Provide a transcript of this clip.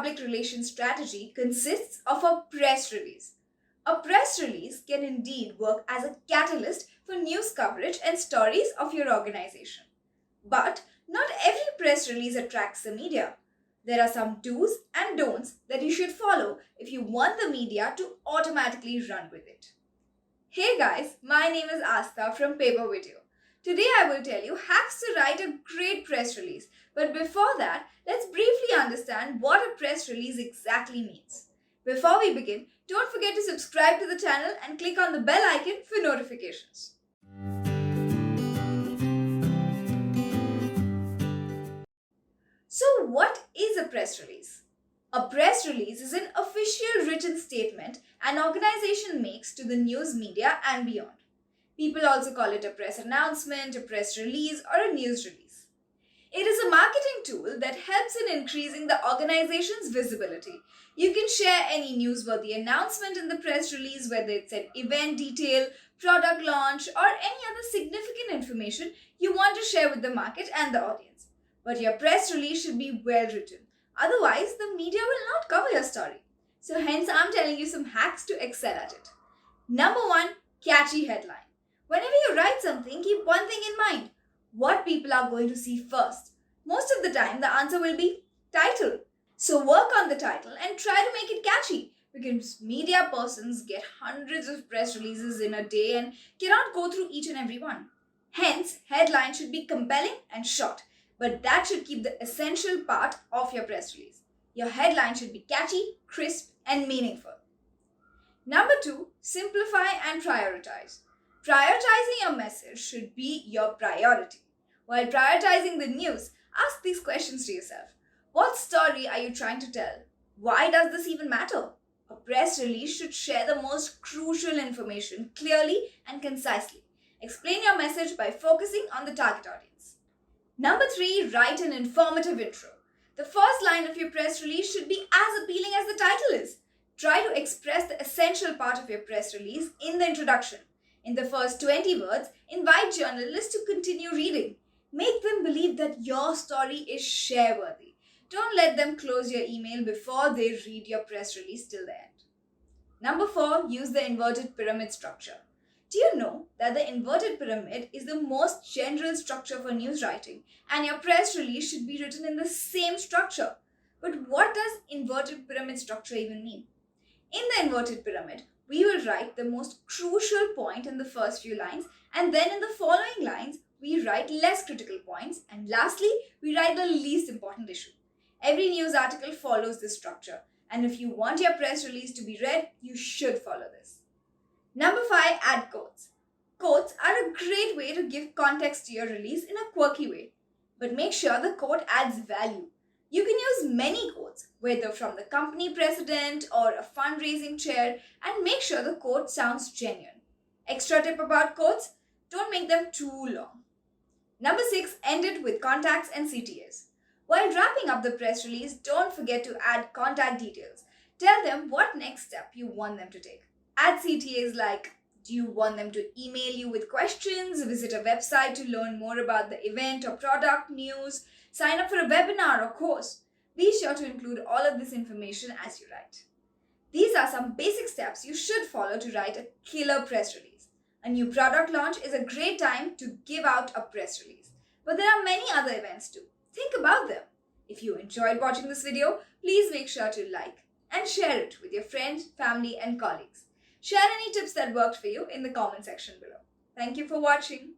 public relations strategy consists of a press release. A press release can indeed work as a catalyst for news coverage and stories of your organization. But not every press release attracts the media. There are some do's and don'ts that you should follow if you want the media to automatically run with it. Hey guys, my name is Asta from PaperVideo. Today I will tell you hacks to write a great press release. But before that, let's briefly understand what a press release exactly means. Before we begin, don't forget to subscribe to the channel and click on the bell icon for notifications. So what is a press release? A press release is an official written statement an organization makes to the news media and beyond. People also call it a press announcement, a press release, or a news release. It is a marketing tool that helps in increasing the organization's visibility. You can share any newsworthy announcement in the press release, whether it's an event detail, product launch, or any other significant information you want to share with the market and the audience. But your press release should be well written. Otherwise, the media will not cover your story. So hence, I'm telling you some hacks to excel at it. Number 1, catchy headline. Whenever you write something, keep one thing in mind. What people are going to see first. Most of the time, the answer will be title. So work on the title and try to make it catchy, because media persons get hundreds of press releases in a day and cannot go through each and every one. Hence, headline should be compelling and short, but that should keep the essential part of your press release. Your headline should be catchy, crisp, and meaningful. Number 2, simplify and prioritize. Prioritizing your message should be your priority. While prioritizing the news, ask these questions to yourself. What story are you trying to tell? Why does this even matter? A press release should share the most crucial information clearly and concisely. Explain your message by focusing on the target audience. Number 3, write an informative intro. The first line of your press release should be as appealing as the title is. Try to express the essential part of your press release in the introduction. In the first 20 words, invite journalists to continue reading. Make them believe that your story is share-worthy. Don't let them close your email before they read your press release till the end. Number 4, use the inverted pyramid structure. Do you know that the inverted pyramid is the most general structure for news writing, and your press release should be written in the same structure? But what does inverted pyramid structure even mean? In the inverted pyramid, we will write the most crucial point in the first few lines, and then in the following lines, we write less critical points, and lastly, we write the least important issue. Every news article follows this structure, and if you want your press release to be read, you should follow this. Number 5, add quotes. Quotes are a great way to give context to your release in a quirky way, but make sure the quote adds value. You can use many quotes, whether from the company president or a fundraising chair, and make sure the quote sounds genuine. Extra tip about quotes, don't make them too long. Number 6, end it with contacts and CTAs. While wrapping up the press release, don't forget to add contact details. Tell them what next step you want them to take. Add CTAs like, do you want them to email you with questions, visit a website to learn more about the event or product news, sign up for a webinar or course? Be sure to include all of this information as you write. These are some basic steps you should follow to write a killer press release. A new product launch is a great time to give out a press release, but there are many other events too. Think about them. If you enjoyed watching this video, please make sure to like and share it with your friends, family, and colleagues. Share any tips that worked for you in the comment section below. Thank you for watching.